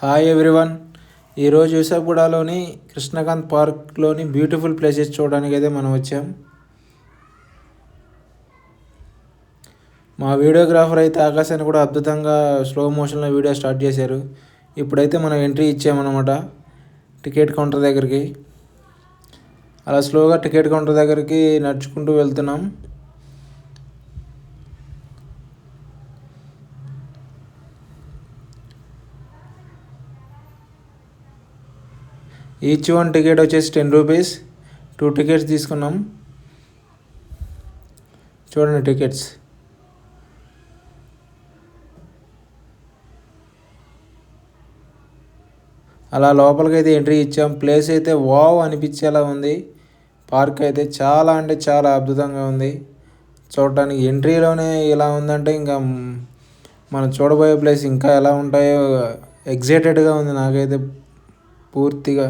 Hi everyone. ఈరోజు యూసఫ్గూడలోని Krishnakanth పార్క్లోని beautiful places చూడడానికి అయితే మనం వచ్చాం. మా వీడియోగ్రాఫర్ అయితే ఆకాశాన్ని కూడా అద్భుతంగా స్లో మోషన్లో వీడియో స్టార్ట్ చేశారు. ఇప్పుడైతే మనం ఎంట్రీ ఇచ్చామన్నమాట టికెట్ కౌంటర్ దగ్గరికి. అలా స్లోగా టికెట్ కౌంటర్ దగ్గరికి నడుచుకుంటూ వెళ్తున్నాం. ఈచ్ వన్ టికెట్ వచ్చేసి 10 రూపీస్. 2 టికెట్స్ తీసుకున్నాం. చూడండి టికెట్స్. అలా లోపలికి అయితే ఎంట్రీ ఇచ్చాం. ప్లేస్ అయితే వావ్ అనిపించేలా ఉంది. పార్క్ అయితే చాలా అంటే చాలా అద్భుతంగా ఉంది. చూడటానికి ఎంట్రీలోనే ఇలా ఉందంటే ఇంకా మనం చూడబోయే ప్లేస్ ఇంకా ఎలా ఉంటాయో ఎగ్జైటెడ్గా ఉంది నాకైతే పూర్తిగా.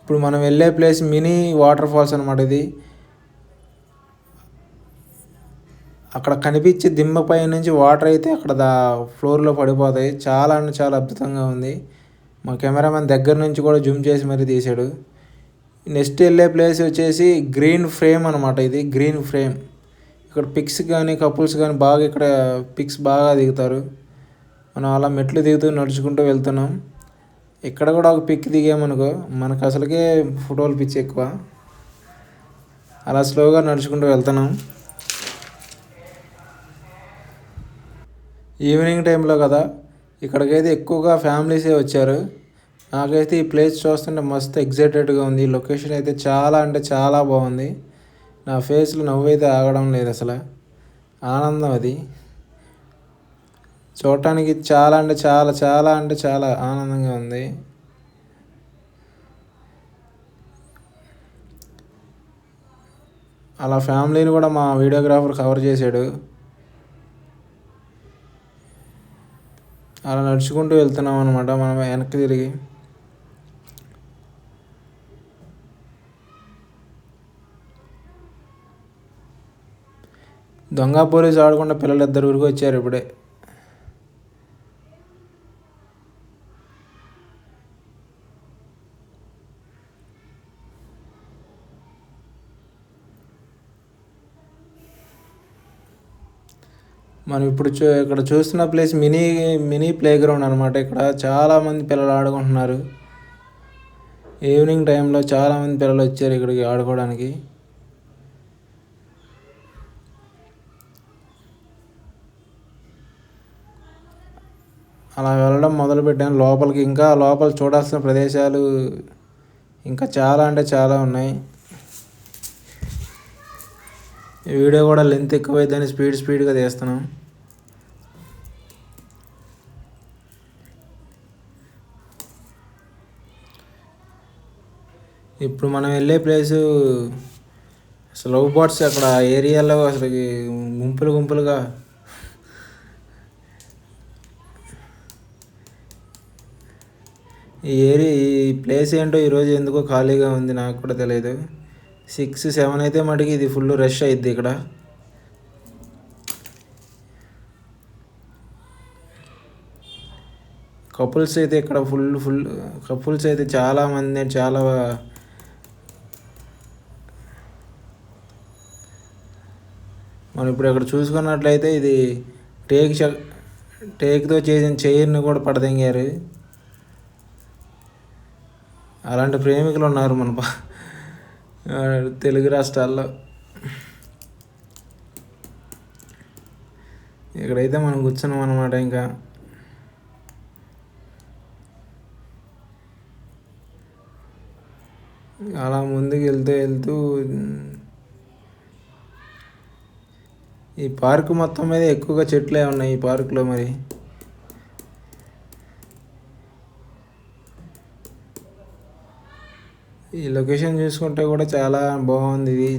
ఇప్పుడు మనం వెళ్ళే ప్లేస్ మినీ వాటర్ ఫాల్స్ అనమాట. ఇది అక్కడ కనిపించే దిమ్మపై నుంచి వాటర్ అయితే అక్కడ ఫ్లోర్లో పడిపోతాయి. చాలా అంటే చాలా అద్భుతంగా ఉంది. మా కెమెరామెన్ దగ్గర నుంచి కూడా జూమ్ చేసి మరీ తీశాడు. నెక్స్ట్ వెళ్ళే ప్లేస్ వచ్చేసి గ్రీన్ ఫ్రేమ్ అనమాట. ఇది గ్రీన్ ఫ్రేమ్. ఇక్కడ పిక్స్ కానీ కపుల్స్ కానీ బాగా ఇక్కడ పిక్స్ బాగా దిగుతారు. మనం అలా మెట్లు దిగుతూ నడుచుకుంటూ వెళ్తున్నాం. ఇక్కడ కూడా ఒక పిక్ దిగామనుకో మనకు అసలుకే ఫోటోలు పిచ్చి ఎక్కువ. అలా స్లోగా నడుచుకుంటూ వెళ్తున్నాం. ఈవినింగ్ టైంలో కదా, ఇక్కడికైతే ఎక్కువగా ఫ్యామిలీసే వచ్చారు. నాకైతే ఈ ప్లేస్ చూస్తుంటే మస్తు ఎగ్జైటెడ్గా ఉంది. లొకేషన్ అయితే చాలా అంటే చాలా బాగుంది. నా ఫేస్లో నవ్వు అయితే ఆగడం లేదు అసలు. ఆనందం అది చూడటానికి చాలా అంటే చాలా చాలా అంటే చాలా ఆనందంగా ఉంది. అలా ఫ్యామిలీని కూడా మా వీడియోగ్రాఫర్ కవర్ చేశాడు. అలా నడుచుకుంటూ వెళ్తున్నాం అనమాట మనం వెనక్కి తిరిగి. దొంగ పోలీసు ఆడుకున్న పిల్లలు 2 ఊరికి వచ్చారు ఇప్పుడే. మనం ఇప్పుడు ఇక్కడ చూస్తున్న ప్లేస్ మినీ ప్లే గ్రౌండ్ అనమాట. ఇక్కడ చాలామంది పిల్లలు ఆడుకుంటున్నారు. ఈవినింగ్ టైంలో చాలామంది పిల్లలు వచ్చారు ఇక్కడికి ఆడుకోవడానికి. అలా వెళ్ళడం మొదలుపెట్టాను లోపలికి. ఇంకా లోపల చూడాల్సిన ప్రదేశాలు ఇంకా చాలా అంటే చాలా ఉన్నాయి. ఈ వీడియో కూడా లెంత్ ఎక్కువైందని స్పీడ్గా తీస్తున్నాం. ఇప్పుడు మనం వెళ్ళే ప్లేసు అసలు లవ్ బర్డ్స్ అక్కడ ఏరియాలో అసలు గుంపులుగా ఈ ప్లేస్ ఏంటో ఈరోజు ఎందుకో ఖాళీగా ఉంది, నాకు కూడా తెలియదు. 6, 7 అయితే మటుకి ఇది ఫుల్ రష్ అయిద్ది ఇక్కడ. కపుల్స్ అయితే ఇక్కడ ఫుల్ కపుల్స్ అయితే చాలామంది చాలా. మనం ఇప్పుడు ఇక్కడ చూసుకున్నట్లయితే ఇది టేక్తో చేసిన చైర్ని కూడా పడదెంగారు. అలాంటి ప్రేమికులు ఉన్నారు మన తెలుగు రాష్ట్రాల్లో. ఇక్కడైతే మనం కూర్చున్నాం అన్నమాట. ఇంకా అలా ముందుకు వెళ్తూ ఈ పార్క్ మొత్తం మీద ఎక్కువగా చెట్లే ఉన్నాయి ఈ పార్కులో. మరి ఈ లొకేషన్ చూసుకుంటే కూడా చాలా బాగుంది ఇది.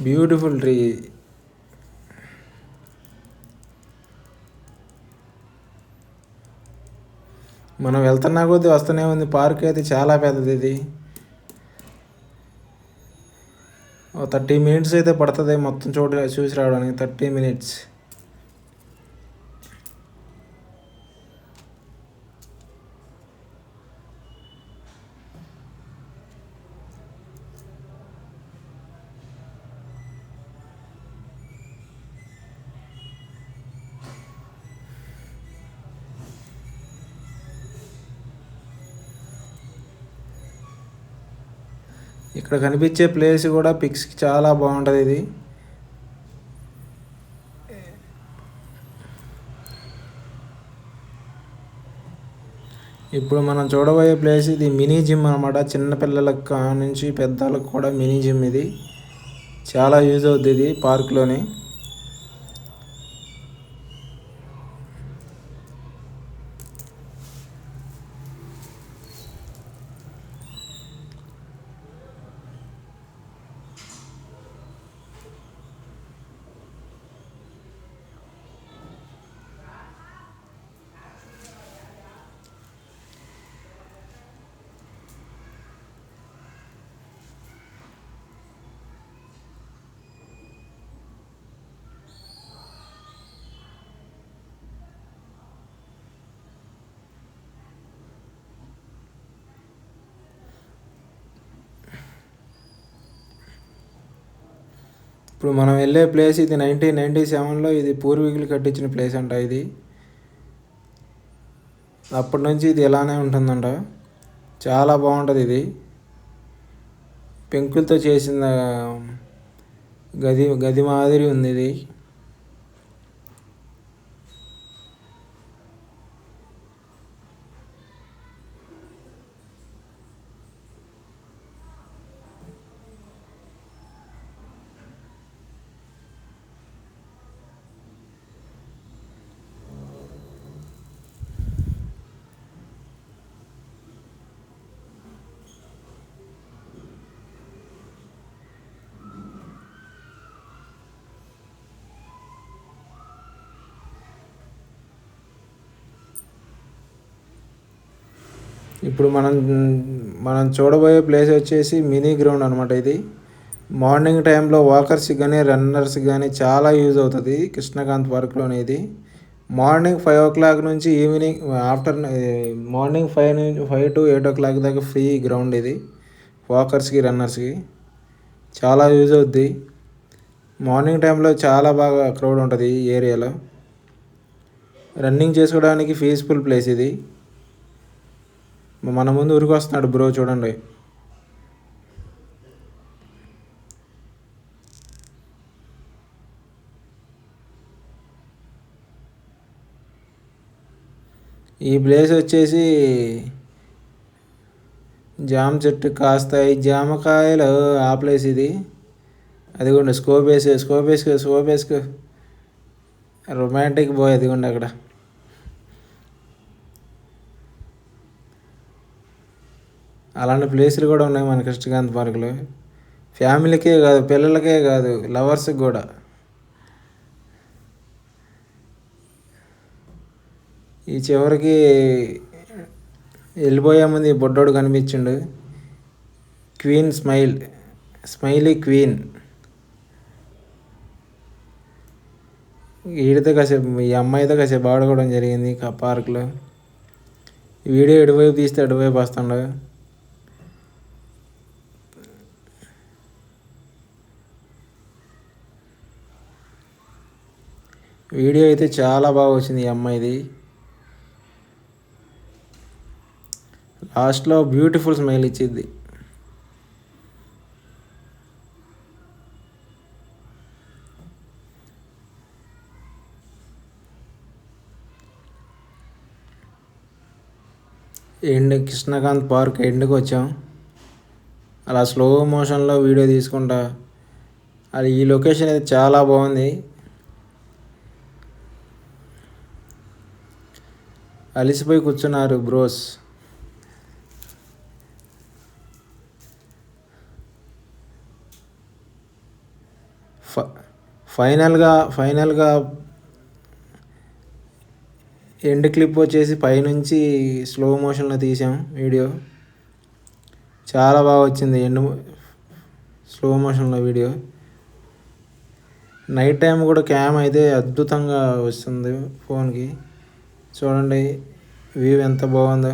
Beautiful tree. మనం వెళ్తున్నా కొద్దీ వస్తూనే ఉంది. పార్క్ అయితే చాలా పెద్దది. ఇది 30 మినిట్స్ అయితే పడుతుంది మొత్తం చూసి రావడానికి. 30 మినిట్స్. ఇక్కడ కనిపించే ప్లేస్ కూడా పిక్స్కి చాలా బాగుంటుంది. ఇది ఇప్పుడు మనం చూడబోయే ప్లేస్ ఇది మినీ జిమ్ అనమాట. చిన్నపిల్లలకు నుంచి పెద్దలకు కూడా మినీ జిమ్. ఇది చాలా యూజ్ అవుతుంది ఇది పార్క్లోని. ఇప్పుడు మనం వెళ్ళే ప్లేస్ ఇది 1997లో ఇది పూర్వీకులు కట్టించిన ప్లేస్ అంట. ఇది అప్పటి నుంచి ఇది ఇలానే ఉంటుందంట. చాలా బాగుంటుంది. ఇది పెంకులతో చేసిన గది మాదిరి ఉంది ఇది. ఇప్పుడు మనం చూడబోయే ప్లేస్ వచ్చేసి మినీ గ్రౌండ్ అనమాట. ఇది మార్నింగ్ టైంలో వాకర్స్కి కానీ రన్నర్స్కి కానీ చాలా యూజ్ అవుతుంది కృష్ణకాంత్ పార్క్లోని. ఇది మార్నింగ్ 5 o'clock నుంచి ఈవినింగ్ మార్నింగ్ 5 to 8 o'clock దాకా ఫ్రీ గ్రౌండ్. ఇది వాకర్స్కి రన్నర్స్కి చాలా యూజ్ అవుద్ది. మార్నింగ్ టైంలో చాలా బాగా క్రౌడ్ ఉంటుంది ఈ ఏరియాలో. రన్నింగ్ చేసుకోవడానికి పీస్ఫుల్ ప్లేస్ ఇది. మన ముందు ఉరికి వస్తున్నాడు బ్రో, చూడండి. ఈ ప్లేస్ వచ్చేసి జామ చెట్టు కాస్తాయి జామకాయలు ఆ ప్లేస్ ఇది. అదిగోండి స్కోప్ వేసుకో రొమాంటిక్ బాయ్ అదిగోండి అక్కడ. అలాంటి ప్లేసులు కూడా ఉన్నాయి మన కృష్ణకాంత్ పార్కులో. ఫ్యామిలీకే కాదు, పిల్లలకే కాదు, లవర్స్కి కూడా. ఈ చివరికి వెళ్ళిపోయే ముందు ఈ బొడ్డోడు కనిపించిండు. Queen smiley queen. వీడితో కాసేపు ఈ అమ్మాయితో కాసేపు ఆడుకోవడం జరిగింది పార్క్లో. వీడియో ఎటువైపు తీస్తే అటువైపు వస్తుండవు. వీడియో అయితే చాలా బాగా వచ్చింది ఈ అమ్మాయిది. లాస్ట్లో బ్యూటిఫుల్ స్మైల్ ఇచ్చింది. కృష్ణకాంత్ పార్క్ ఎండ్కి వచ్చాం. అలా స్లో మోషన్లో వీడియో తీసుకుంటా. అది ఈ లొకేషన్ అయితే చాలా బాగుంది. అలిసిపోయి కూర్చున్నారు బ్రోస్. ఫ ఫైనల్గా ఎండ్ క్లిప్ వచ్చేసి పైనుంచి స్లో మోషన్లో తీసాం వీడియో. చాలా బాగా వచ్చింది స్లో మోషన్లో వీడియో. నైట్ టైం కూడా క్యామ్ అయితే అద్భుతంగా వస్తుంది ఫోన్కి. చూడండి వ్యూ ఎంత బాగుందో.